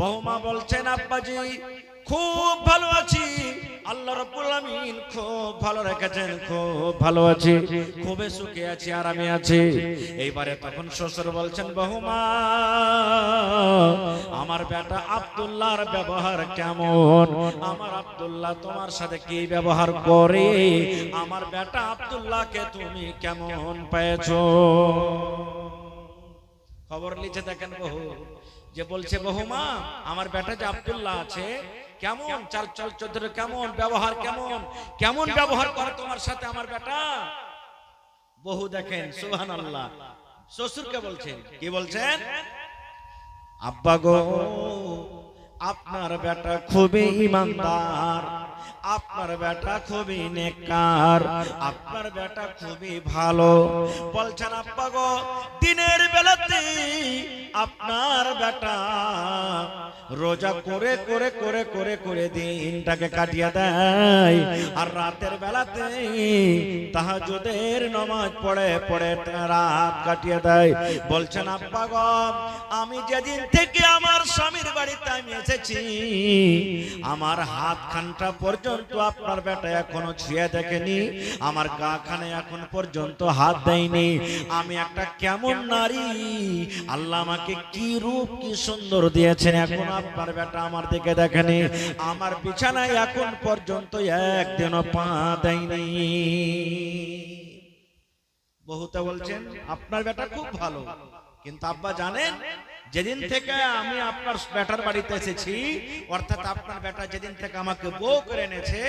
বৌমা বলছেন আব্বাজি খুব ভালো আছি, আল্লাহ রাব্বুল আলামিন খুব ভালো রেখেছেন, খুব ভালো আছি, খুবই সুখে আছি, আরামে আছি। এইবারে তখন শ্বশুর বলছেন বৌমা আমার বেটা আব্দুল্লাহর ব্যবহার কেমন, আমার আব্দুল্লাহ তোমার সাথে কি ব্যবহার করে, আমার বেটা আব্দুল্লাহকে তুমি কেমন পেয়েছো? খবর লিখে দেখেন বহু যে বলছে বহুমা আমার বেটা যে আব্দুল্লাহ আছে কেমন চাল চল চরিত্র, কেমন ব্যবহার, কেমন কেমন ব্যবহার করে তোমার সাথে আমার বেটা। বহু দেখেন সুবহানাল্লাহ শ্বশুরকে বলছেন, কি বলছেন? আব্বা গো আপনার বেটা খুবই ঈমানদার, আপনার বেটা খুবই নেককার, আপনার বেটা খুবই ভালো। বলছেন আব্বা গো দিনের বেলাতে আপনার বেটা রোজা করে করে করে করে করে দিনটাকে কাটিয়ে দেয়, আর রাতের বেলাতে তাহাজ্জুদের নামাজ পড়ে পড়ে রাত কাটিয়ে দেয়। বলছেন আব্বা গো আমি যেদিন থেকে আমার স্বামীর বাড়িতে আমি এসেছি আমার হাত খানটা পর্যন্ত আপনার বেটা এখনো ছুঁয়ে দেখেনি, আমার গা খানে এখন পর্যন্ত হাত দেয়নি। আমি একটা কেমন নারী, আল্লাহ আমাকে কি রূপ কি সুন্দর দিয়েছেন, এখন আপনার বেটা আমার দিকে দেখেনি, আমার বিছানায় এখন পর্যন্ত একদিনও পা দেয়নি। বহুতে বলছেন আপনার বেটা খুব ভালো, কিন্তু আব্বা জানেন যেদিন থেকে আমি আপনার বেটার বাড়িতে এসেছি, অর্থাৎ আপনার বেটা যেদিন থেকে আমাকে বউ করে এনেছে,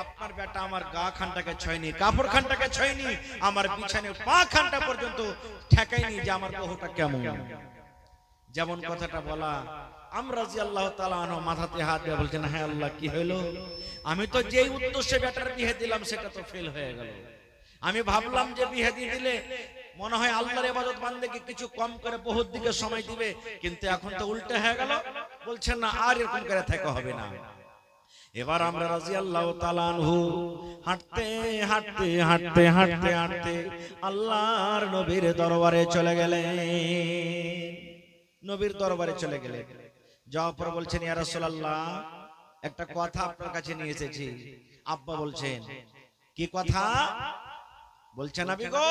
আপনার বেটা আমার গা খানটাকে ছয়নি, কাপড় খানটাকে ছয়নি, আমার বিছানায় পা খানটা পর্যন্ত ঠেকাইনি যে আমার বহুটা কেমন। যেমন কথাটা বলা আমরা রাদিয়াল্লাহু তাআলা আনহু মাথাতে হাত দিয়ে বলছেন হ্যাঁ আল্লাহ কি হলো, আমি তো যেই উদ্দেশ্যে বেটার বিয়ে দিলাম সেটা তো ফেল হয়ে গেল। আমি ভাবলাম যে বিয়ে দিয়ে দিলে মনে হয় আল্লাহর ইবাদত বান্দেকে কিছু কম করে বহুত দিকে সময় দিবে, কিন্তু এখন তো উল্টো হয়ে গেল। বলছেন না আর এরকম করে থাকা হবে না। এবার আমরা রাদিয়াল্লাহু তাআলা আনহু হাঁটতে হাঁটতে হাঁটতে হাঁটতে হাঁটতে আল্লাহর নবীর দরবারে চলে গেলেন। নবীর দরবারে চলে গেলেন, যাওয়ার পর বলছেন ইয়া রাসূলুল্লাহ একটা কথা আপনার কাছে নিয়ে এসেছি। আব্বা বলছেন কি কথা? বলছেন নবী গো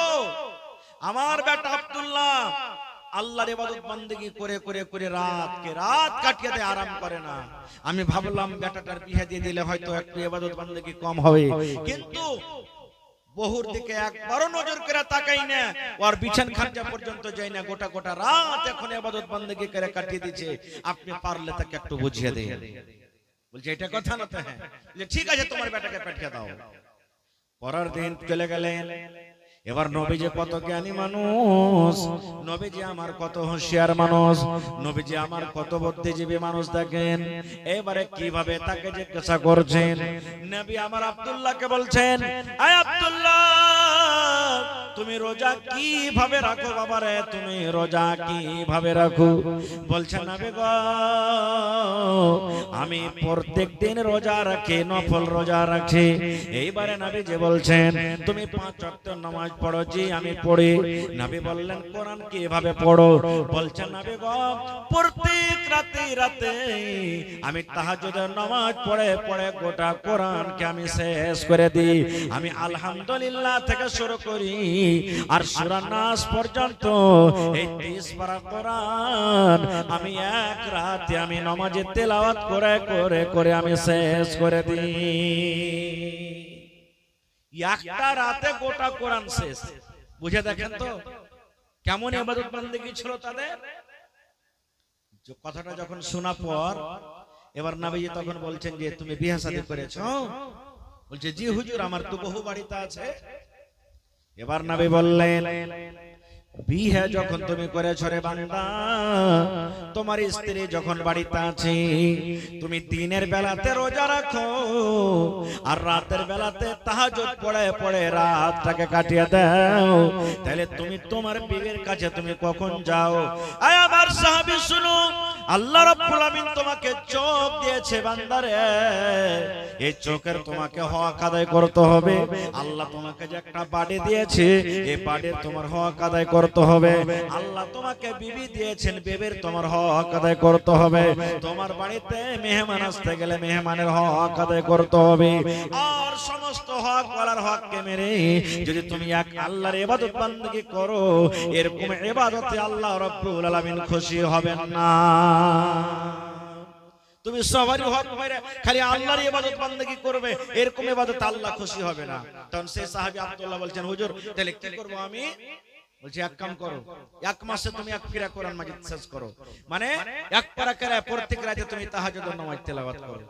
আমার বেটা আব্দুল্লাহ আল্লাহর ইবাদত বান্দেগি করে করে করে রাত কাটিয়ে দেয়, আরাম করে না। আমি ভাবলাম বেটাটার বিয়ে দিয়ে দিলে হয়তো একটু ইবাদত বান্দেগি কম হবে, কিন্তু বহুর দিকে একবারও নজর করে তাকাই না, ওর বিছান খানটা পর্যন্ত যাই না, গোটা গোটা রাত এখন ইবাদত বান্দেগি করে কাটিয়ে দিচ্ছে। আপনি পারলে তাকে একটু বুঝিয়ে দেন। বলছে এটা কথা না তো? হ্যাঁ ঠিক আছে তোমার বেটাকে পাঠিয়ে দাও। পরের দিন চলে গেলেন। এবার নবীজি কত জ্ঞানী মানুষ, নবীজি আমার কত হুঁশিয়ার মানুষ, নবীজি আমার কত বুদ্ধিজীবী মানুষ দেখেন। এবারে কিভাবে তাকে জিজ্ঞাসা করছেন, নবী আমার আব্দুল্লাহকে বলছেন আয় আব্দুল্লাহ তুমি রোজা কিভাবে রাখো বাবারে, তুমি রোজা কিভাবে রাখো? বলছেন নবী গো আমি প্রত্যেক দিন রোজা রাখি, নফল রোজা রাখি। এইবারে নবী যে বলছেন তুমি 5 ওয়াক্ত নামাজ পড়ো? জি আমি পড়ি। নবী বললেন কোরআন কিভাবে পড়ো? বলছেন নবী গো প্রত্যেক রাতে আমি তাহাজ্জুদের নামাজ পড়ে পড়ে গোটা কোরআনকে আমি শেষ করে দিই। আমি আলহামদুলিল্লাহ থেকে শুরু করি আর সূরা নাস পর্যন্ত এই 30 পারা কোরআন আমি এক রাতে আমি নামাজে তেলাওয়াত করে করে করে আমি শেষ করে দিই। একটা রাতে গোটা কোরআন শেষ। বুঝে দেখেন তো কেমন ইবাদত বান্দেগী ছিল তাদের। কথাটা যখন শোনা পর এবার নবীজি তখন বলছেন যে তুমি বিয়ে শাদী করেছো? বলছে জি হুজুর আমার তো বহু বাড়িতে আছে। এবার নবী বললেন বিয়ে যখন তুমি করেছো রে বান্দা, তোমার স্ত্রী যখন বাড়িতে আছে তুমি দিনের বেলাতে রোজা রাখো আর রাতের বেলাতে তাহাজ্জুদ পড়ে পড়ে রাতটাকে কাটিয়ে দাও, তাহলে তুমি তোমার বিবির কাছে তুমি কখন যাও? আয় আমার সাহাবী শুনো, আল্লাহ রাব্বুল আমিন তোমাকে চোখ দিয়েছে বান্দারে, এই চোখের তোমাকে হক আদায় করতে হবে। আল্লাহ তোমাকে যে একটা বাড়ি দিয়েছে, এই বাড়ির তোমার হক আদায় করতে হবে। আল্লাহ তোমাকে বিবি দিয়েছেন, বিবির তোমার হক আদায় করতে হবে। তোমার বাড়িতে মেহমান আসতে গেলে মেহমানের হক আদায় করতে হবে। আর সমস্ত হক ওয়ালার হককে মেরে যদি তুমি এক আল্লাহর ইবাদত বান্দেগি করো, এরকম ইবাদতে আল্লাহ রাব্বুল আলামিন খুশি হবেন না। তুমি সবারই হক মেরে খালি আল্লাহর ইবাদত বান্দেগি করবে, এরকম ইবাদতে আল্লাহ খুশি হবে না। তখন সেই সাহাবী আব্দুল্লাহ বলছেন, হুজুর তাহলে কি করব আমি? বলছি এক কাম করো, এক মাসে তুমি এক ফিরা কোরআন মাজিদ শেষ করো, মানে এক পারা করে প্রত্যেক রাতে তুমি তাহাজ্জুদের নামাজ তেলাওয়াত করো।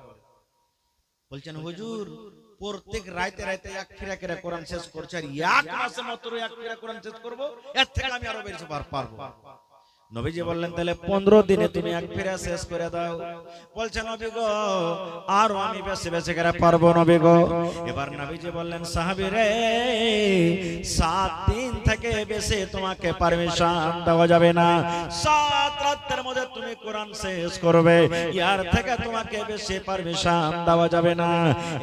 বলছেন হুজুর প্রত্যেক রাতে রাতে এক ফিরা করে কোরআন শেষ করছে, আর এক মাসে মাত্র এক ফিরা কোরআন শেষ করব, এর থেকে আমি আরো বেশি পারবো। নবীজি বললেন তাহলে 15 দিনে তুমি এক ফিরা শেষ করে দাও। বলছে নবী গো আর আমি বেশি বেশি করে পারবো নবী গো। এবার নবীজি বললেন সাহাবী রে 7 দিন থেকে বেশি তোমাকে পারমিশন দেওয়া যাবে না, 7 রাতের মধ্যে তুমি কোরআন শেষ করবে, ইয়ার থেকে তোমাকে বেশি পারমিশন দেওয়া যাবে না।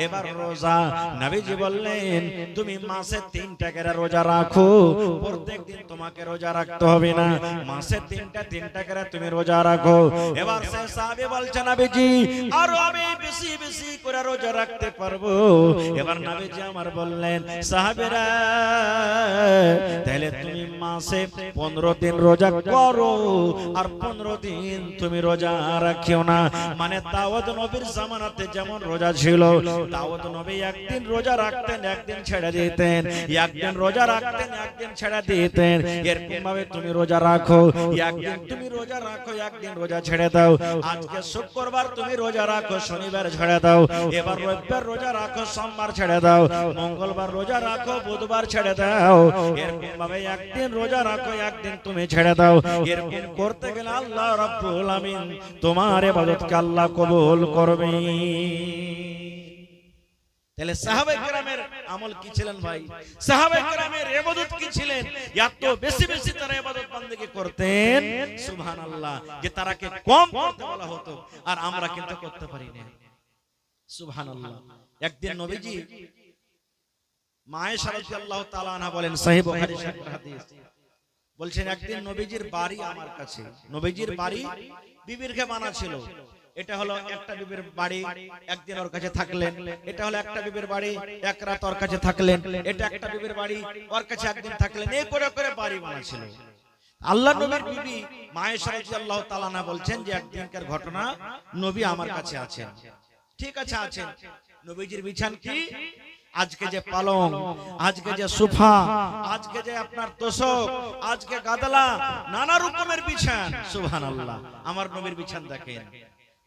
এবার রোজা, নবীজি বললেন তুমি মাসে 3টা করে রোজা রাখো, প্রত্যেক দিন তোমাকে রোজা রাখতে হবে না, মাসে 3টা করে তুমি রোজা রাখো। এবার সে সাহাবী বলছেন নবীজি আর আমি বেশি বেশি করে রোজা রাখতে পারবো। এবার নবীজি আমার বললেন সাহাবীরা তাহলে তুমি মাসে 15 দিন রোজা করো, আর 15 দিন তুমি রোজা রাখিও না। মানে দাউদ নবীর জামানাতে যেমন রোজা ছিল, দাউদ নবী একদিন রোজা রাখতেন একদিন ছেড়ে দিতেন, একদিন রোজা রাখতেন একদিন ছেড়ে দিতেন। এরকম ভাবে তুমি রোজা রাখো, একদিন তুমি রোজা রাখো একদিন রোজা ছেড়ে দাও। আজকে শুক্রবার তুমি রোজা রাখো, শনিবার ছেড়ে দাও। এবার রবিবার রোজা রাখো, সোমবার ছেড়ে দাও। মঙ্গলবার রোজা রাখো, বুধবার ছেড়ে দাও। এরকম ভাবে একদিন রোজা রাখো একদিন তুমি ছেড়ে দাও। এরকম করতে গেলে আল্লাহ রাব্বুল আমিন তোমার ইবাদতকে আল্লাহ কবুল করবে। তাহলে সাহাবায়ে কেরামের আমল কি ছিলেন ভাই? সাহাবায়ে কেরামের ইবাদত কি ছিলেন? এত বেশি বেশি তারা ইবাদত বান্দেগি করতেন সুবহানাল্লাহ, যে তারাকে কম করতে বলা হতো আর আমরা কিন্তু করতে পারি না। সুবহানাল্লাহ। একদিন নবীজি মা আয়েশা রাদিয়াল্লাহু তাআলা আনহা বলেন, সহিহ বুখারী শরীফের হাদিস, বলছেন একদিন নবীজির বাড়ি আমার কাছে, নবীজির বাড়ি বিবির খেমানা ছিল। এটা হলো একটা বিবির বাড়ি, একদিন ওর কাছে থাকলেন। এটা হলো একটা বিবির বাড়ি, এক রাত ওর কাছে থাকলেন। এটা একটা বিবির বাড়ি, ওর কাছে একদিন থাকলেন। এই করে করে বাড়ি বানাচ্ছিল। আল্লাহ নবীর বিবি মা আয়েশা রাদিয়াল্লাহু তাআলা আনহা বলছেন যে একদিনকার ঘটনা, নবী আমার কাছে আছেন। ঠিক আছে আছেন। নবীজির বিছান কি? আজকে যে পালং, আজকে যে সোফা, আজকে যে আপনার তোশক, আজকে গাদলা, নানা রকমের বিছান। সুবহানাল্লাহ। আমার নবীর বিছান দেখেন।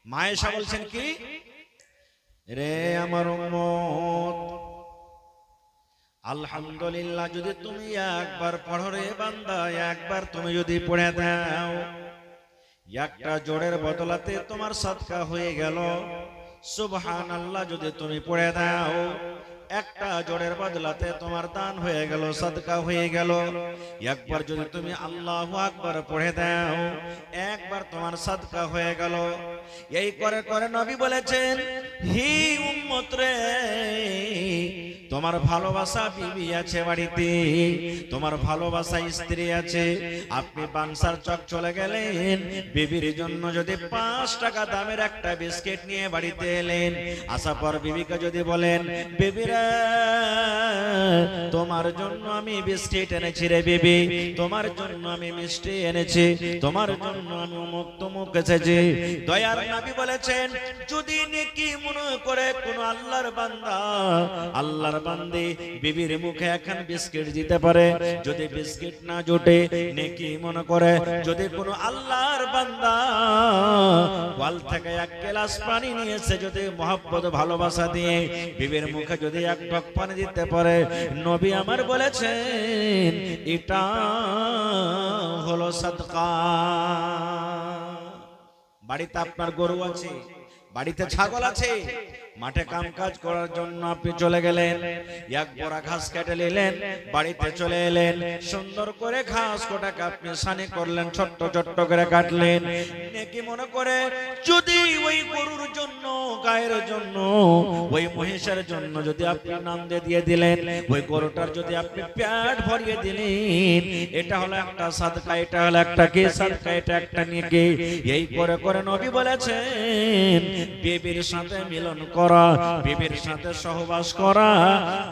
মা আয়েশা বলছেন কি, রে আমার উম্মত, আলহামদুলিল্লাহ যদি তুমি একবার পড়ো রে বান্দা, একবার তুমি যদি পড়ে দাও, একটা জোড়ের বদলাতে তোমার সাদকা হয়ে গেল। সুবহানাল্লাহ যদি তুমি পড়ে দাও, একটা জোড়ের বদলাতে তোমার দান হয়ে গেল, সাদকা হয়ে গেল। একবার যদি তুমি আল্লাহু আকবার পড়ে দাও, একবার তোমার সাদকা হয়ে গেল। এই করে করে নবী বলেছেন, হি উম্মত রে, তোমার ভালোবাসা বিবি আছে বাড়িতে, তোমার ভালোবাসা স্ত্রী আছে। আপনি বানসার চক চলে গেলেন, বিবির জন্য যদি 5 টাকা দামের একটা বিস্কিট নিয়ে বাড়িতে এলেন, আসার পর বিবিকে যদি বলেন, বিবিরা তোমার জন্য আমি বিস্কিট এনেছি রে বিবি, তোমার জন্য আমি মিষ্টি এনেছি, তোমার জন্য আমি অমুক তমুক এসেছি। দয়ার নবী বলেছেন, যদি নেকি মনে করে কোন আল্লাহর বান্দা, আল্লাহর বান্দি বিবির মুখে এখন বিস্কিট দিতে পারে, যদি বিস্কিট না জোটে নেকি মনে করে, যদি কোন আল্লাহর বান্দা ওয়াল থেকে 1 গ্লাস পানি নিয়েছে, যদি মহব্বত ভালোবাসা দিয়ে বিবির মুখে যদি 1 ঢক পানি দিতে পারে, নবী আমার বলেছেন এটা হলো সাদকা। বাড়িতে আপনার গরু আছে, বাড়িতে ছাগল আছে, মাঠে কাম কাজ করার জন্য আপনি চলে গেলেন, এক বড়া ঘাস কেটে নিলেন, বাড়িতে চলে এলেন, সুন্দর করে ঘাস কোটাকে আপনি সানি করলেন, ছোট্ট ছোট্ট করে কাটলেন, নেকি মনে করে যদি ওই গরুর জন্য, গায়ের জন্য, ওই মহিষের জন্য যদি আপনি নান্দে দিয়ে দিলেন, ওই গরুটার যদি আপনি পেট ভরিয়ে দিলেন, এটা হলো একটা সাদকা, এটা হলো একটা কি সাদকা, এটা একটা নেকি। এই করে করে নবী বলেছেন বিবির সাথে মিলন করা, বিবির সাথে সহবাস করা,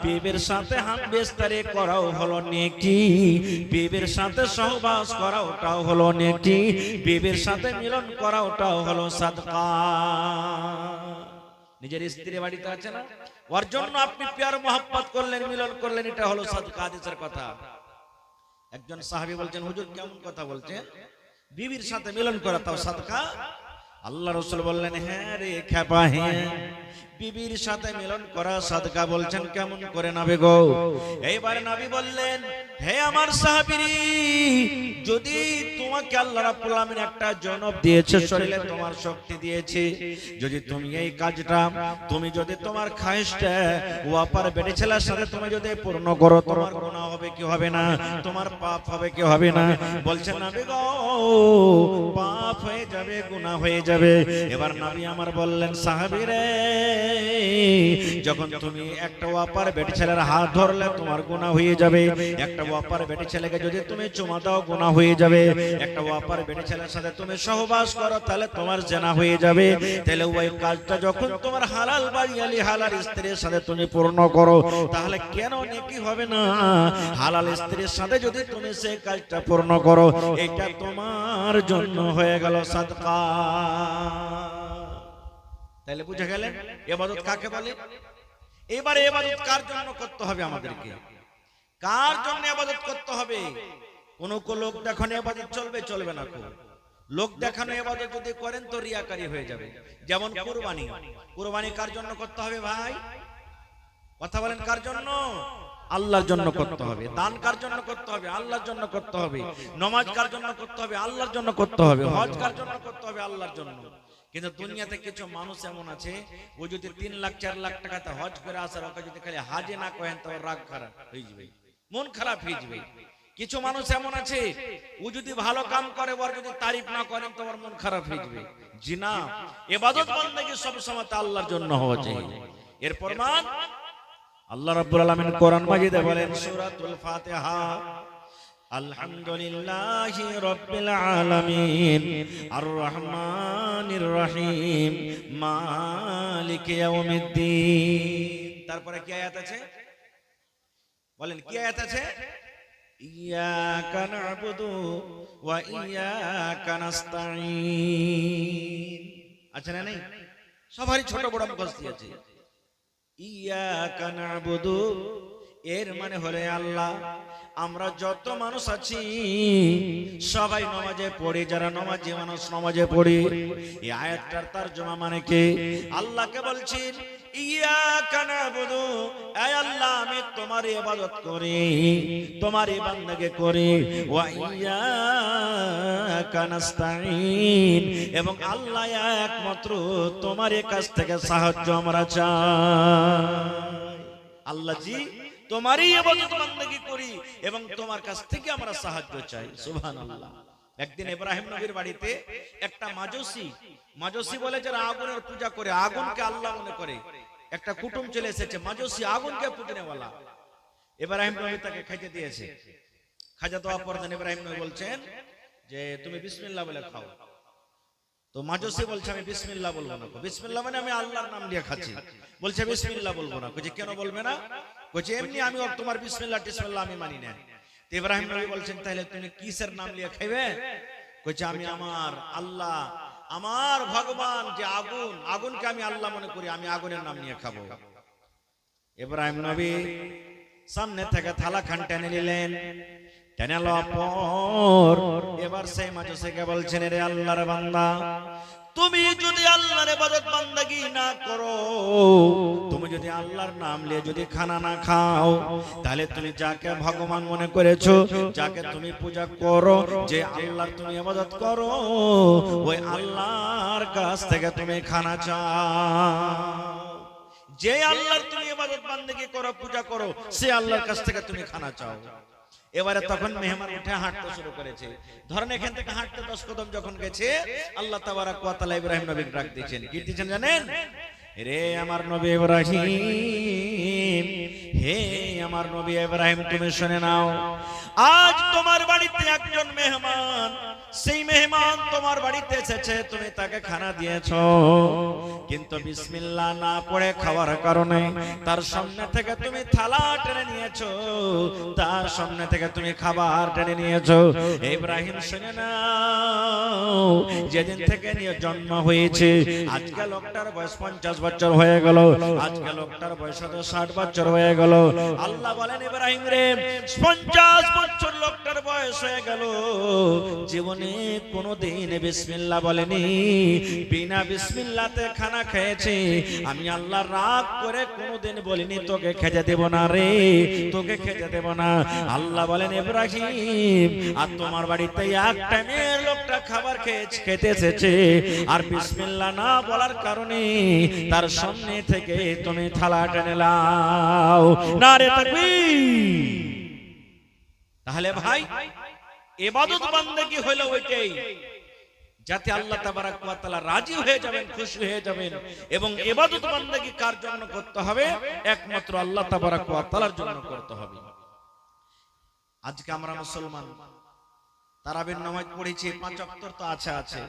বিবির সাথে হাত বিস্তারি করাও হলো নেকি, বিবির সাথে সহবাস করা ওটাও হলো নেকি, বিবির সাথে মিলন করা ওটাও হলো সাদকা। নিজের স্ত্রী বাড়িতে আছে না, ওর জন্য আপনি প্যার মোহাব্বত করলেন, মিলন করলেন, এটা হলো সাদকা। হাদিসের কথা। একজন সাহাবী বলছেন, হুজুর কেমন কথা বলছেন, বিবির সাথে মিলন করা তাও সাদকা? আল্লাহ রাসূল বললেন, হ্যাঁ রে খেপা, হ্যাঁ, বিবির সাথে মিলন করা সাদকা। বলছেন কেমন করে নবী গো? এইবার নবী বললেন, হে আমার সাহাবী, যদি তোমাকে আল্লাহ রাব্বুল আলামিন একটা জনব দিয়েছে, শরীরে তোমার শক্তি দিয়েছে, যদি তুমি এই কাজটা, তুমি যদি তোমার খায়েশটা ওয়াপার বেটে ছেলের সাথে তুমি যদি পূর্ণ করো, তোমার গুনাহ হবে কি হবে না? তোমার পাপ হবে কি হবে না? বলছেন নবী গো, পাপ হয়ে যাবে, গুনাহ হয়ে যাবে। এবার নবী আমার বললেন, সাহাবী রে, যখন তুমি একটা ওয়াপার বেটে ছেলের হাত ধরলে তোমার গুনাহ হয়ে যাবে, একটা ওয়াপার বেটে ছেলেকে যদি তুমি চুমা দাও গুনাহ হয়ে যাবে, একটা ওয়াপার বেটে ছেলের সাথে তুমি সহবাস করো তাহলে তোমার জেনা হয়ে যাবে। তাহলে ওই কাজটা যখন তোমার হালাল বাড়িয়ালি হালাল স্ত্রীর সাথে তুমি পূর্ণ করো, তাহলে কেন নেকি হবে না? হালাল স্ত্রীর সাথে যদি তুমি সেই কাজটা পূর্ণ করো, এটা তোমার জন্য হয়ে গেল সাদকা। তাহলে বুঝে গেলেন ইবাদত কাকে বলে। এবারে ইবাদত কার জন্য করতে হবে আমাদেরকে, কার জন্য ইবাদত করতে হবে? কোন লোক দেখানো ইবাদত চলবে, চলবে না। লোক দেখানো ইবাদত যদি করেন তো রিয়াকারী হয়ে যাবে। যেমন কুরবানি, কুরবানি কার জন্য করতে হবে ভাই? কথা বলেন, কার জন্য? আল্লাহর জন্য করতে হবে। দান কার জন্য করতে হবে? আল্লাহর জন্য করতে হবে। নামাজ কার জন্য করতে হবে? আল্লাহর জন্য করতে হবে। হজ কার জন্য করতে হবে? আল্লাহর জন্য। কিন্তু দুনিয়াতে কিছু মানুষ এমন আছে, ও যদি 3 লাখ 4 লাখ টাকাতে হজ করে আসার ওকে যদি খালি হাজে না করেন তো রাগ খারাপ হয়ে যাবে, মন খারাপ হয়ে যাবে। কিছু মানুষ এমন আছে, ও যদি ভালো কাম করে, ওর যদি তারিফ না করেন তো ওর মন খারাপ হয়ে যাবে। জি না, ইবাদত বন্দেগী সব সময় আল্লাহর জন্য হওয়া চাই। এর প্রমাণ আল্লাহ রাব্বুল আলামিন কোরআন মাজিদে বলেন, সূরাতুল ফাতিহা, আলহামদুলিল্লাহি রাব্বিল আলামিন আর রহমানির রহিম মালিকি ইয়াউমিদ্দিন। তারপরে কি আয়াত আছে বলেন, কি আয়াত আছে? ইয়াকা না'বুদু ওয়া ইয়াকা নাস্তাঈন। আছে না? নেই? সবারই ছোট বড় মুখস্থ আছে। ইয়াকা না'বুদু এর মানে হলো আল্লাহ, আমরা যত মানুষ আছি সবাই নামাজে পড়ি, যারা নামাজি মানুষ নামাজে পড়ি। এই আয়াতটার তরজমা মানে কি? আল্লাহকে বলছেন ইয়াকা না'বুদু, হে আল্লাহ আমি তোমার ইবাদত করি, তোমার ইবাদতকে করি, ওয়া ইয়াকা নাস্তাঈন, এবং আল্লাহ একমাত্র তোমার কাছ থেকে সাহায্য আমরা চাই। আল্লাহ জি তোমারই ইবাদত বান্দেগী করি এবং তোমার কাছ থেকে আমরা সাহায্য চাই। সুবহানাল্লাহ। একদিন ইব্রাহিম নবীর বাড়িতে একটা মাজুসি বলে যারা আগুনের পূজা করে, আগুনকে আল্লাহ মনে করে, একটা কুটুম চলে এসেছে, মাজুসি আগুনকে পূজনেওয়ালা। ইব্রাহিম নবী তাকে খাইতে দিয়েছে। খাজা দেওয়ার পর ইব্রাহিম নবী বলছেন যে তুমি বিসমিল্লাহ বলে খাও। তো মাজুসি বলছে আমি বিসমিল্লাহ বলবো না। বিসমিল্লাহ মানে আমি আল্লাহর নাম নিয়ে খাচ্ছি। বলছে বিসমিল্লাহ বলবো না। কইছে কেন বলবে না? কইছে এমনি আমি তোমার বিসমিল্লাহ টিসমিল্লাহ আমি মানি না। তো ইব্রাহিম নবী বলছেন তাহলে তুমি কিসের নাম নিয়ে খাইবে? কইছে আমি আমার আল্লাহ, আমার ভগবান যে আগুন, আগুনকে আমি আল্লাহ মনে করি, আমি আগুনের নাম নিয়ে খাবো। ইব্রাহিম নবী সামনে থেকে থালা খান টেনে নিলেন। টেনে লওয়ার পর এবার সেই মাজুসিকে বলছেন, রে আল্লাহর বান্দা, তুমি যদি আল্লাহর ইবাদত বান্দাগি না করো, তুমি যদি আল্লাহর নাম নিয়ে যদি খানা না খাও, তাহলে তুমি যাকে ভগবান মনে করেছো, যাকে তুমি পূজা করো, যে আল্লাহর তুমি ইবাদত করো, ওই আল্লাহর কাছ থেকে তুমি খানা চাও। যে আল্লাহর তুমি ইবাদত বান্দেগি করো, পূজা করো, সে আল্লাহর কাছ থেকে তুমি খানা চাও। এবারে তখন মেহমান উঠে হাঁটতে শুরু করেছে। ধরেন এখান থেকে হাঁটতে 10 কদম যখন গেছে, আল্লাহ তাবারাক ওয়া তাআলা ইব্রাহিম নবীকে ডাক দিয়েছেন। কি দিয়েছেন জানেন? রে আমার নবী ইব্রাহিম, হে আমার নবী ইব্রাহিম, তুমি শুনে নাও, আজ তোমার বাড়িতে একজন মেহমান, সেই মেহমান তোমার বাড়িতে এসেছে, তুমি তাকে খানা দিয়েছো, কিন্তু বিসমিল্লাহ না পড়ে খাওয়ার কারণে তার সামনে থেকে তুমি থালা টেনে নিয়েছো, তার সামনে থেকে তুমি খাবার টেনে নিয়েছো। ইব্রাহিম শুনে নাও, যেদিন থেকে নিয়ে জন্ম হয়েছে, আজকে লোকটার বয়স 50 বছর হয়ে গেল, আজকে লোকটার বয়স 60 বছর হয়ে গেল। আল্লাহ বলেন, ইব্রাহিম রে, 50 বছর লোকটার বয়স হয়ে গেল, জীবনে কোনদিন বিসমিল্লাহ বলেনি, বিনা বিসমিল্লাহতে খানা খেয়েছে। আমি আল্লাহ রাগ করে কোনদিন বলিনি তোকে খেতে দেব না রে, তোকে খেতে দেব না। আল্লাহ বলেন, ইব্রাহিম, আর তোমার বাড়িতে এক টাইমের লোকটা খাবার খেতে এসেছে, আর বিসমিল্লাহ না বলার কারণে তার সামনে থেকে তুমি থালা টেনে নাও। নারে তাকবীর। তাহলে ভাই, ইবাদত বান্দেগি হলো ওইটাই, যাতে আল্লাহ তাবারাক ওয়া তাআলা রাজি হয়ে যাবেন, খুশি হয়ে যাবেন। এবং ইবাদত বান্দেগি কার জন্য করতে হবে? একমাত্র আল্লাহ তাবারাক ওয়া তাআলার জন্য করতে হবে। আজকে আমরা মুসলমান, তারাবির নামাজ পড়েছি, 5 ওয়াক্ত তো আছে।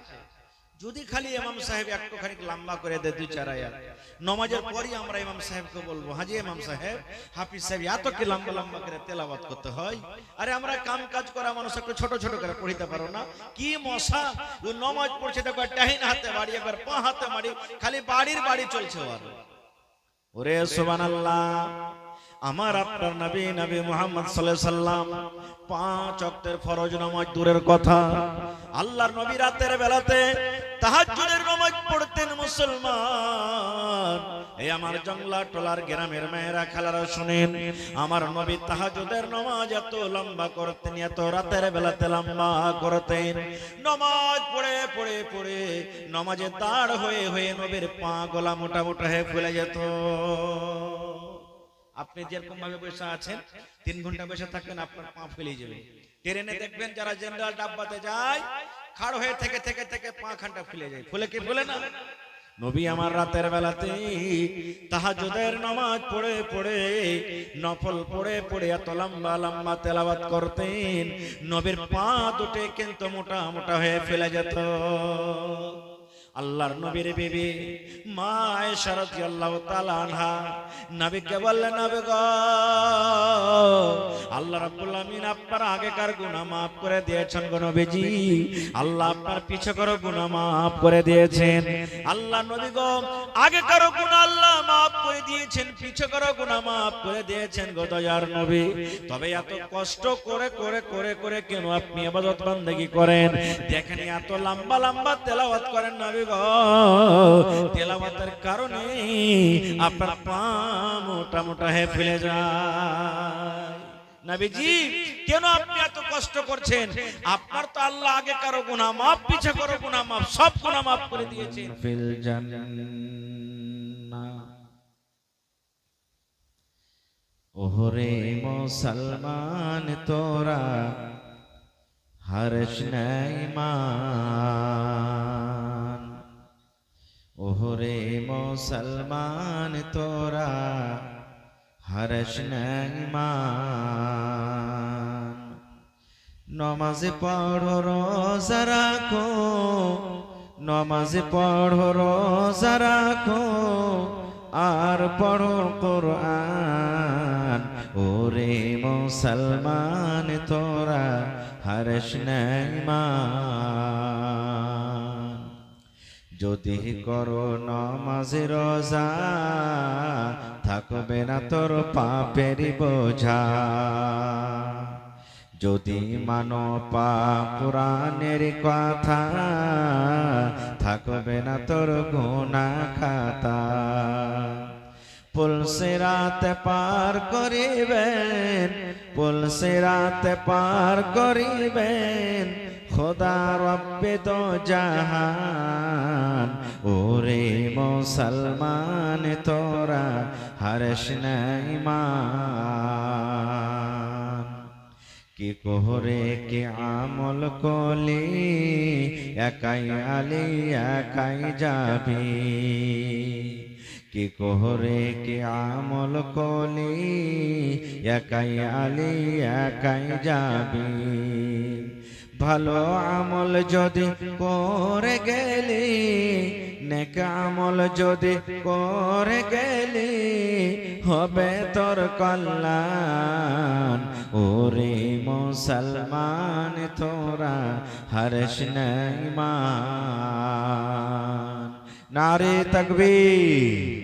যদি খালি ইমাম সাহেব একটুখানি লম্বা করে দেয় 2-4 আয়াত, নামাজের পরই আমরা ইমাম সাহেবকে বলবো, হাজি ইমাম সাহেব, হাফিজ সাহেব, এত কি লম্বা লম্বা করে তেলাওয়াত করতে হয়? আরে আমরা কাম কাজ করা মানুষ, একটু ছোট ছোট করে পড়িতে পারো না? কি মশা, ও নামাজ পড়ছে দেখো, ডাহিন হাতে বাড়ি, একবার পা হাতে বাড়ি, খালি বাড়ি চলছে। ওরে সুবহানাল্লাহ। আমার আপনার নবী মুহাম্মদ সাল্লাল্লাহু আলাইহি সাল্লাম 5 ওয়াক্তের ফরজ নামাজ দূরের কথা, আল্লাহর নবী রাতের বেলাতে তাহাজ্জুদের নামাজ পড়তেন। মুসলমান, এই আমার জংলা টলার গ্রামের মেয়েরা খালারা শুনেন, আমার নবী তাহাজ্জুদের নামাজ এত লম্বা করতেন, এত রাতের বেলাতে লম্বা করতেন। নামাজ পড়ে নামাজে দাঁড় হয়ে নবীর পা গলা মোটা হয়ে ফুলে যেত। আপনি যেরকম ভাবে বসে আছেন, 3 ঘন্টা বসে থাকবেন, আপনার পা ফুলে যাবে। ট্রেনে দেখবেন যারা জেনারেল ডাব্বাতে যায়, খাড় হয়ে থেকে পা খানটা ফুলে যায়। ফুলে কি ফুলে না? নবী আমার রাতের বেলাতে তাহাজ্জুদের নামাজ পড়ে নফল পড়ে এত লম্বা তেলাওয়াত করতেন, নবীর পা দুটো কিন্তু মোটা হয়ে ফেলে যেত। আল্লাহর নবীর বিবি মা আয়েশা রাদিয়াল্লাহু তাআলা আনহা নবীকে বললেন, নবী গো, আল্লাহ রাব্বুল আমিন আপনার আগেকার গুনাহ maaf করে দিয়েছেন গো নবীজি, আল্লাহ আপনার পিছনের গুনাহ maaf করে দিয়েছেন। আল্লাহ নবী গো, আগেকার গুনাহ আল্লাহ maaf করে দিয়েছেন, পিছনের গুনাহ maaf করে দিয়েছেন গো দয়ার নবী। তবে এত কষ্ট করে কেন আপনি ইবাদত বান্দেগি করেন? দেখেন এত লম্বা তেলাওয়াত করেন নবী, তেলাওয়াতের কারণে আপনার পা মোটা হয়ে ফেলে যায়। নবীজি, কেন আপনি এত কষ্ট করছেন? আপনার তো আল্লাহ আগে কারো গুনাহ মাফ, পিছে কারো গুনাহ মাফ, সব গুনাহ মাফ করে দিয়েছেন। ফিল জান্নাহ। ওহরে মুসলমান তোরা হর্ষ নাই মান, ওহরে মুসলমান তোরা হর্ষ নাই মান। নমাজ পড়ো রোজা রাখো, নমাজ পড়ো রোজা রাখো, আর পড়ো কোরআন। ওরে মুসলমান তোরা হর্ষ নাই মান। যদি করো নমাজ রোজা, থাকবে না তোর পাপের বোঝা। যদি মানো পাক কুরআনের কথা, থাকবে না তোর গুনাহ খাতা। পুলসিরাত পার করিবেন, পুলসিরাত পার করিবেন খোদা রব্বে দো জাহান। ওরে মুসলমান তোরা হারেস নাই মান। কি কোহরে কি আমল কলি একাই আলি একাই যাবি, কি কোহরে কি আমল কলি একাই আলি একাই যাবি। ভালো আমল যদি করে গেলি, নেক আমল যদি করে গেলি, হবে তোর কল্যাণ। ওরে মুসলমান তোরা হারেস নাই মান। নারে তাকবীর।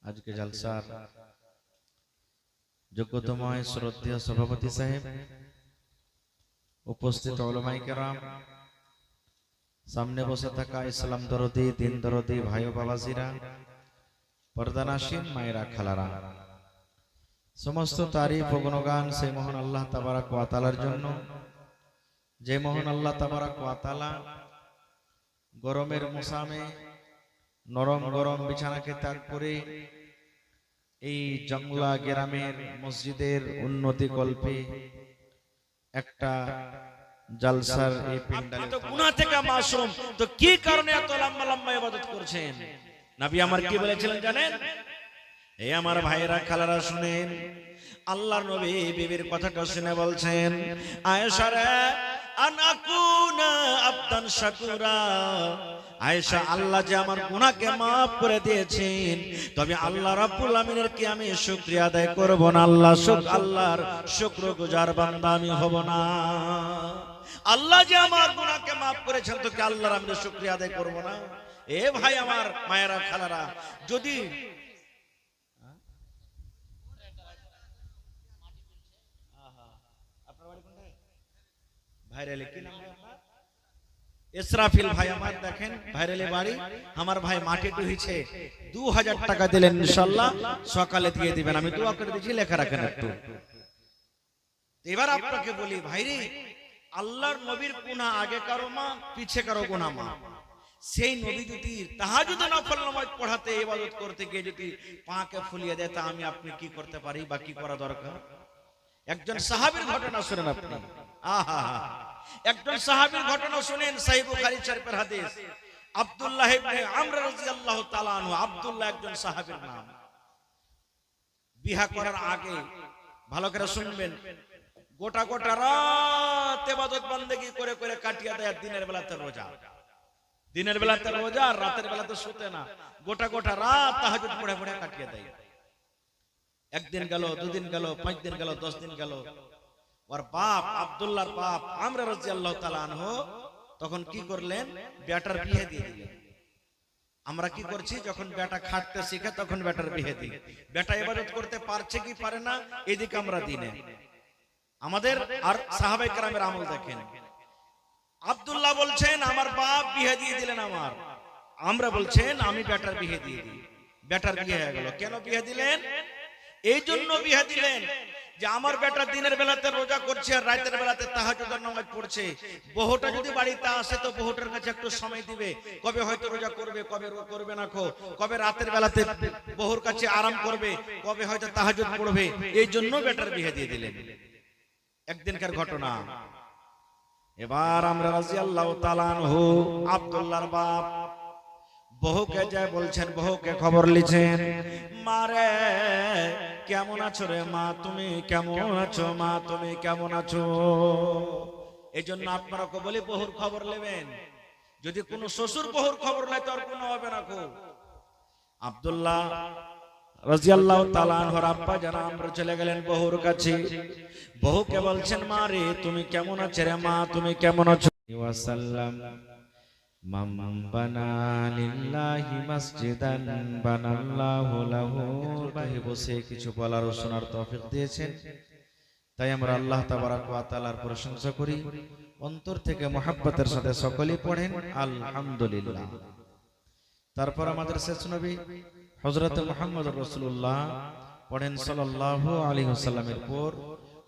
আজকে জলসার যোগ্যতময় শ্রদ্ধেয় সভাপতি সাহেব, উপস্থিত উলামায়ে কেরাম, সামনে বসে থাকা ইসলাম দরদি দিন দরদি ভাই ও বাবাজিরা, পর্দানাসীন মায়েরা খালারা, সমস্ত তারিফ ও গুণগান সেই মহান আল্লাহ তাবারাক ওয়া তাআলার জন্য, যে মহান আল্লাহ তাবারাক ওয়া তাআলা গরমের মৌসুমে নরম গরম বিছানাকে ত্যাগ করে এই জংলা গ্রামের মসজিদের উন্নতি কল্পে একটা জলসার এই প্যান্ডেলে তো গুনাহ থেকে মাসুম, তো কি কারণে এত লম্বা লম্বা ইবাদত করছেন? নবী আমার কি বলেছিলেন জানেন? এই আমার ভাইরা খালারা শুনেন, আল্লাহর নবী বিবির কথাটা শুনে বলছেন, আয়েশা রে আনাকুনা আবদান শাকুরা, আয়েশা আল্লাহ যে আমার গুনাহকে maaf করে দিয়েছেন, তবে আল্লাহ রাব্বুল আমিনের কি আমি শুকরিয়া আদায় করব না? আল্লাহর শুকরগুজার বান্দা আমি হব না? আল্লাহ যে আমার গুনাহকে maaf করেছেন, তো কি আল্লাহর আমি শুকরিয়া আদায় করব না? এ ভাই আমার মায়েরা খালারা, যদি ভাইরালে কি নাম আপনার? ইসরাফিল ভাই আমার, দেখেন ভাইরালে বাড়ি, আমার ভাই মাটি টুহিছে, 2000 টাকা দিলেন, ইনশাআল্লাহ সকালে দিয়ে দিবেন, আমি দোয়া করে দিয়েছি, লেখা রাখেন একটু। এবার আপনাকে বলি ভাইরে, আল্লাহর নবীর গুনাহ আগে কারো মা পিছে কারো গুনাহ মা, সেই নবী যদি তাহাজ্জুদ নফল নামাজ পড়াতে ইবাদত করতে গিয়ে যদি পাকে ফুলিয়ে দেয়, তা আমি আপনি কি করতে পারি বা কি করা দরকার? একজন সাহাবীর ঘটনা শুনেন আপনি। আহা, একজন সাহাবীর ঘটনা শুনেন, সহিহ বুখারী শরীফের হাদিস, আব্দুল্লাহ ইবনে আমর রাদিয়াল্লাহু তাআলা আনহু। আব্দুল্লাহ একজন সাহাবীর নাম। বিবাহ করার আগে ভালো করে শুনবেন, গোটা গোটা রাত ইবাদত বندگی করে করে কাটিয়ে দেয়, দিনের বেলাতে রোজা, দিনের বেলাতে রোজা আর রাতের বেলাতে শুতে না, গোটা গোটা রাত তাহাজ্জুদ পড়ে পড়ে কাটিয়ে দেয়। একদিন গেল, দুদিন গেল, 5 দিন গেল, 10 দিন গেল, ওর বাপ আব্দুল্লাহর বাপ আমর রাদিয়াল্লাহু তাআলা আনহু তখন কি করলেন? বেটার বিয়ে দিয়ে দিলেন। আমরা কি করছি, যখন বেটা খাটতে শিখে তখন বেটার বিয়ে দিই। বেটা ইবাদত করতে পারছে কি পারে না, এদিকে আমরা দিনে আমাদের আর সাহাবায়ে কেরামের আমল দেখেন। আব্দুল্লাহ বলছেন আমার বাপ বিয়ে দিয়ে দিলেন আমার, আমরা বলছেন আমি বেটার বিয়ে দিয়ে দিই। বেটার বিয়ে হয়ে গেল। কেন বিয়ে দিলেন? এই জন্য বিয়ে দিলেন যে আমার বেটা দিনের বেলাতে রোজা করছে আর রাতের বেলাতে তাহাজ্জুদের নামাজ পড়ছে, বহুটা যদি বাড়িতে আসে তো বহুটার কাছে একটু সময় দিবে, কবে হয়তো রোজা করবে, কবে করবে না, কবে রাতের বেলাতে বহুর কাছে আরাম করবে, কবে হয়তো তাহাজ্জুদ পড়বে, এই জন্য বেটার বিয়ে দিয়ে দিলেন। একদিনকার ঘটনা। এবার আমরা রাদিয়াল্লাহু তাআলা আনহু আব্দুল্লাহর বাপ বহুকে যায় বলছেন, বহুকে খবর লিখেন, মারে কেমন আছো রে মা, তুমি কেমন আছো মা, তুমি কেমন আছো? এই জন্য আপনারা বলি বহুর খবর নেবেন, যদি কোনো শ্বশুর বহুর খবর নেয় তো আর কোনো হবে না। আব্দুল্লাহ রাদিয়াল্লাহু তাআলা আনহুর আব্বা যারা আমরা চলে গেলেন বহুর কাছে, বহুকে বলছেন মা রে তুমি কেমন আছো রে মা, তুমি কেমন আছো? ওয়াসাল্লাম মাম বানা লিল্লাহি মসজিদান বানাল্লাহু লাহু। ভাই বসে কিছু বলার ও শোনার তৌফিক দিয়েছেন, তাই আমরা আল্লাহ তাবারাক ওয়া তাআলার প্রশংসা করি, অন্তর থেকে মহব্বতের সাথে সকলেই পড়েন আলহামদুলিল্লাহ। তারপর আমাদের শেষ নবী হযরত মুহাম্মদ রাসূলুল্লাহ পড়েন সাল্লাল্লাহু আলাইহি ওয়াসাল্লামের পর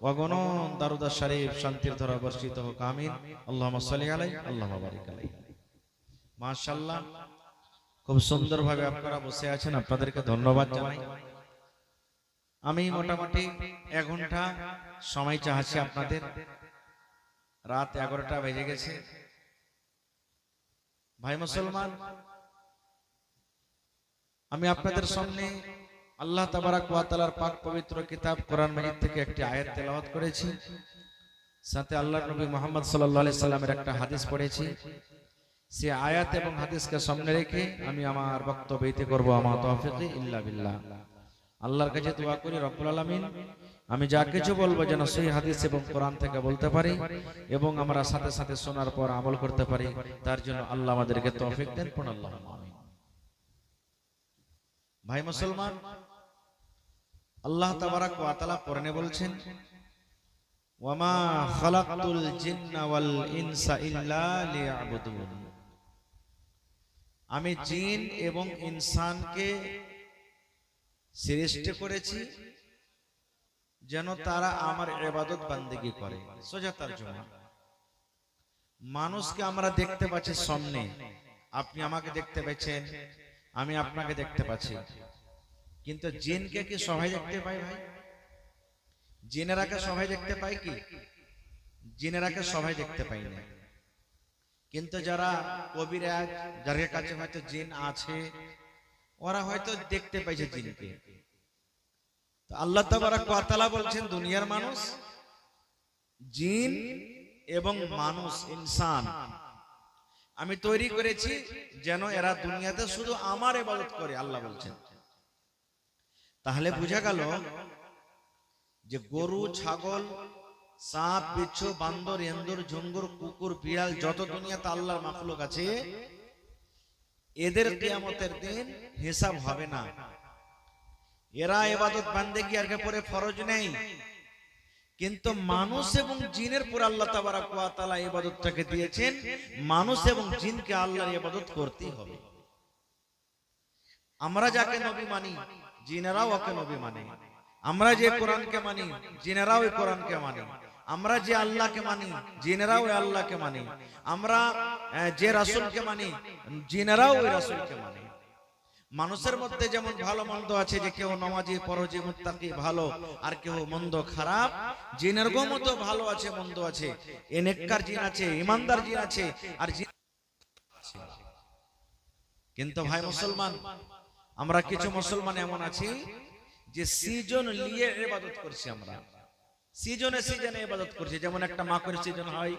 ওয়াগণন দারুদ শরীফ শান্তির ধারা বর্ষিত হোক, আমিন। আল্লাহুম্মা সাল্লি আলাইহি আল্লাহুম্মা বারিক আলাইহি। মাশাআল্লাহ খুব সুন্দরভাবে আপনারা বসে আছেন, আপনাদেরকে ধন্যবাদ জানাই। আমি মোটামুটি 1 ঘন্টা সময় চাচ্ছি আপনাদের। রাত 11টা বেজে গেছে। ভাই মুসলমান, আমি আপনাদের সামনে আল্লাহ তাবারাক ওয়া তাআলার পাক পবিত্র কিতাব কোরআন মাজিদ থেকে একটি আয়াত তেলাওয়াত করেছি, সাথে আল্লাহর নবী মুহাম্মদ সাল্লাল্লাহু আলাইহি সাল্লামের একটা হাদিস পড়েছি। সে আয়াত এবং হাদিসকে সামনে রেখে আমি আমার বক্তব্য ইতি করব। আমা তাওফীকি ইল্লা বিল্লাহ। আল্লাহর কাছে দোয়া করি রব্বুল আলামিন আমি যা কিছু বলবো যেন সেই হাদিস এবং কোরআন থেকে বলতে পারি এবং আমরা সাথে সাথে শোনার পর আমল করতে পারি, তার জন্য আল্লাহ আমাদেরকে তৌফিক দেন। পড়ুন আল্লাহুম্মা আমিন। ভাই মুসলমান, আল্লাহ তাবারাক ওয়া তাআলা কোরআনে বলছেন, ওয়ামা খালাকতুল জিন্না ওয়াল ইনসা ইল্লা লিয়াবুদুন। আমি জিন এবং ইনসানকে সৃষ্টি করেছি যেন তারা আমার ইবাদত বান্দেগি করে। সোজা তরজমা, মানুষকে আমরা দেখতে পাচ্ছি সামনে, আপনি আমাকে দেখতে পাচ্ছেন, আমি আপনাকে দেখতে পাচ্ছি, কিন্তু জিনকে কি সবাই দেখতে পায় ভাই? জিনেরাকে সবাই দেখতে পায় কি? জিনেরাকে সবাই দেখতে পায় না। কিন্তু যারা কবিরাজ, যাদের কাছে হয়তো জিন আছে, ওরা হয়তো দেখতে পাইছে জিনকে। তো আল্লাহ তাবারাক ওয়া তাআলা বলছেন, দুনিয়ার মানুষ, জিন এবং মানুষ, ইনসান আমি তৈরি করেছি যেন এরা দুনিয়াতে শুধু আমার ইবাদত করে। আল্লাহ বলছেন। তাহলে বোঝা গেল যে গরু, ছাগল, সাপ, বিচ্ছু, বান্দর, এন্দুর, ঝুঙ্গুর, কুকুর, বিড়াল, যত দুনিয়াতে আল্লাহর মাখলুক আছে, এদের কিয়ামতের দিন হিসাব হবে না। এরা ইবাদত বান্দেগি আর পরে ফরজ নেই, কিন্তু মানুষ এবং জিনের পর আল্লাহ তাবারাক ওয়া তাআলা ইবাদতটাকে দিয়েছেন। মানুষ এবং জিনকে আল্লাহর ইবাদত করতেই হবে। আমরা যাকে নবী মানি, জিনেরাও ওকে নবী মানে। আমরা যে কোরআনকে মানি, জিনেরাও ওই কোরআনকে মানে। আমরা যে আল্লাহকে মানি, জিনেরাও ওই আল্লাহকে মানে। আমরা যে রাসূলকে মানি, জিনেরাও ওই রাসূলকে মানে। মানুষের মধ্যে যেমন ভালো মন্দ আছে, যে কেউ নামাজি, পরজি, মুত্তাকি ভালো, আর কেউ মন্দ খারাপ, জিনের মতো ভালো আছে, মন্দ আছে। এ নেককার জিন আছে, ইমানদার জিন আছে, আর জিন আছে। কিন্তু ভাই মুসলমান, আমরা কিছু মুসলমান এমন আছি যে সিজন নিয়ে ইবাদত করছি। আমরা সিজনে সিজনে ইবাদত করছি। যেমন একটা মাকড়ের সিজন হয়,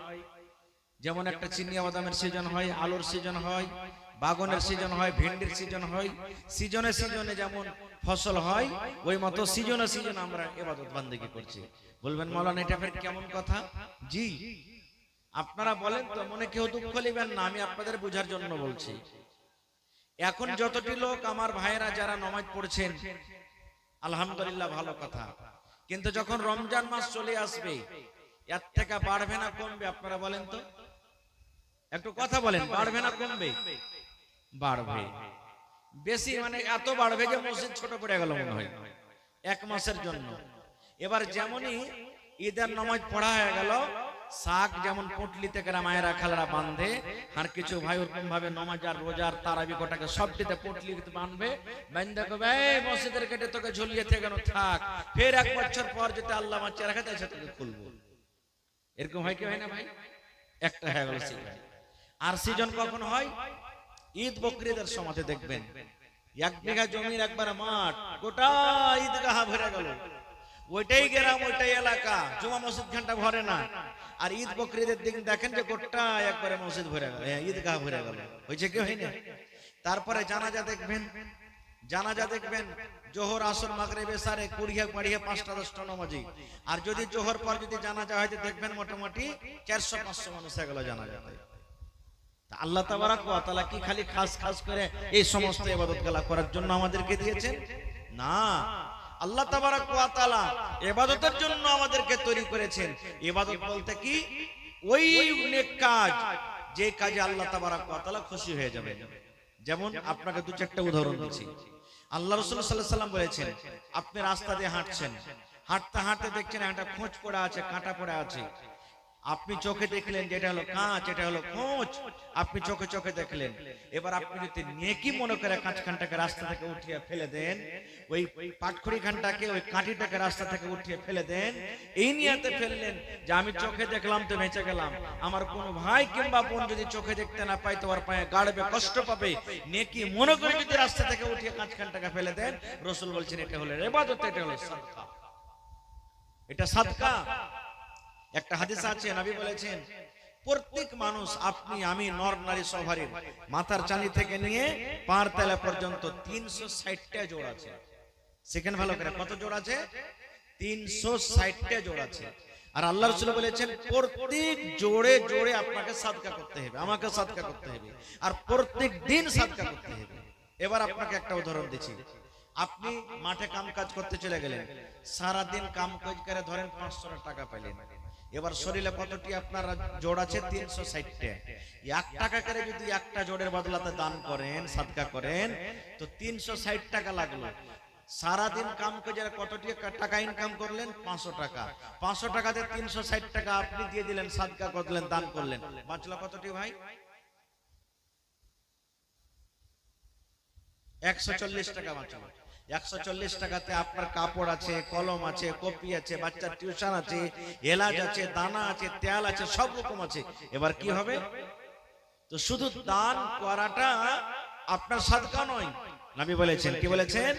যেমন একটা চিনিয়া বাদামের সিজন হয়, আলুর সিজন হয়, বাগানের সিজন হয়, ভেন্ডির সিজন হয়। সিজনে সিজনে যেমন ফসল হয়, ওই মতো সিজনে সিজনে আমরা ইবাদত বান্দেগি করছি। বলবেন মাওলানা এটা ফের কেমন কথা? জি, আপনারা বলেন তো, মনে কেউ দুঃখ নেবেন না, আমি আপনাদের বোঝার জন্য বলছি। এখন যতটি লোক আমার ভাইয়েরা যারা নামাজ পড়ছেন, আলহামদুলিল্লাহ, ভালো কথা। কিন্তু যখন রমজান মাস চলে আসবে, এর থেকে বাড়বে না কমবে? আপনারা বলেন তো, একটু কথা বলেন, বাড়বে না কমবে? বাড়বে বেশি, মানে এত বাড়বে যে মসজিদ ছোট পড়ে গেল মনে হয় 1 মাসের জন্য। এবার যেমনই ঈদের নামাজ পড়া হয়ে গেল, শাক যেমন পুটলিতে করে মায়েরা খালারা বাঁধে, আর কিছু ভাই ওরকম ভাবে নামাজ আর রোজার তারাবি কোটাকে সবটিতে পুটলিতে বাঁধবে, বাঁধে কবে মসজিদের গেটে তোকে ঝুলিয়ে থেকে থাক, ফের 1 বছর পর যেতে আল্লাহ মাছ রাখাতে এসে তোকে খুলবো। এরকম হয় কি হয় না ভাই? একটা হয়ে গেল সিজন। আর সিজন কখন হয়? ঈদ বকরিদের সময় দেখবেন 1 বিঘা জমির একবার মাঠ, গোটা ঈদগাহ ভরে গেল। ওইটাই গ্রাম, ওইটাই এলাকা, জুমা মসজিদ ঘন্টা ভরে না। আর ঈদ বকরিদের দিন দেখেন যে গোটা একবারে মসজিদ ভরে গেল, ঈদগাহ ভরে গেল। হয়েছে কি হয় না? তারপরে জানাজা দেখবেন, জানাজা দেখবেন জোহর, আসর, মাগরিব, এশারে 20 5টা 10টা নামাজি। আর যদি জোহর পর যদি জানাজা হয়, দেখবেন মোটামুটি 400-500 মানুষ হয়ে গেল জানাজাতে। আল্লাহ তাবারাক ওয়া তাআলা কি খালি খাস খাস করে এই সমস্ত ইবাদতগুলো করার জন্য আমাদেরকে দিয়েছেন? না, আল্লাহ তাবারাক ওয়া তাআলা ইবাদতের জন্য আমাদেরকে তৈরি করেছেন। ইবাদত বলতে কি? ওই নেক কাজ, যে কাজে আল্লাহ তাবারাক ওয়া তাআলা খুশি হয়ে যাবেন। যেমন আপনাকে 2-4টা উদাহরণ দিচ্ছি। আল্লাহ রাসূল সাল্লাল্লাহু আলাইহি ওয়াসাল্লাম বলেছেন, আপনি রাস্তা দিয়ে হাঁটছেন, হাঁটতে হাঁটতে দেখছেন একটা খোঁজ পড়ে আছে, কাঁটা পড়ে আছে। আপনি চোখে দেখলেন যেটা হলো কাঁচ, এটা হলো খোঁচ, আপনি চোখে চোখে দেখলেন। এবার আপনি যদি নেকি মনে করে কাঁচ খানটাকে রাস্তা থেকে উঠিয়ে ফেলে দেন, ওই পাটখড়ি খানটাকে, ওই কাঁটিটাকে রাস্তা থেকে উঠিয়ে ফেলে দেন, এই নিয়তে ফেললেন যে আমি চোখে দেখলাম তো বেঁচে গেলাম, আমার কোনো ভাই কিংবা বোন যদি চোখে দেখতে না পায় তো ওর পায়ে গাড়বে, কষ্ট পাবে, নেকি মনে করে যদি রাস্তা থেকে উঠিয়ে কাঁচ খানটাকে ফেলে দেন, রাসূল বলছেন এটা হলো ইবাদত, এটা হলো সাদকা, এটা সাদকা। একটা হাদিস আছে, নবী বলেছেন প্রত্যেক মানুষ, আপনি আমি নর নারী সবারই মাথার চাঁদি থেকে নিয়ে পার তলা পর্যন্ত 360টা জোড় আছে। সেখানে ভালো করে, কত জোড় আছে? 360টা জোড় আছে। আর আল্লাহ রাসূল বলেছেন প্রত্যেক জোড়ে জোড়ে আপনাকে সাদকা করতে হবে, আমাকে সাদকা করতে হবে, আর প্রত্যেক দিন সাদকা করতে হবে। এবার আপনাকে একটা উদাহরণ দিচ্ছি। আপনি মাঠে কাম কাজ করতে চলে গেলেন, সারা দিন কাম কাজ করে ধরেন 500 টাকা পেলেন। এবার শরীরে কতটি আপনার জোড় আছে? 360টা। 1 টাকা করে যদি একটা জোড়ের বদলাতে দান করেন, সাদকা করেন, তো 360 টাকা লাগলো। সারা দিন কাম করে কতটি টাকা ইনকাম করলেন? 500 টাকা। 500 টাকাতে 360 টাকা আপনি দিয়ে দিলেন, সাদকা করলেন, দান করলেন, বাঁচলো কতটি ভাই? 140 টাকা বাঁচলো। 140 টাকাতে আপনার কাপড় আছে, কলম আছে, কপি আছে, বাচ্চার টিউশন আছে, এলাচ আছে, দানা আছে, তেল আছে, সব রকম আছে। এবার কি হবে? তো শুধু দান করাটা আপনার সাদকা নয়, নবী বলেছেন, কি বলেছেন?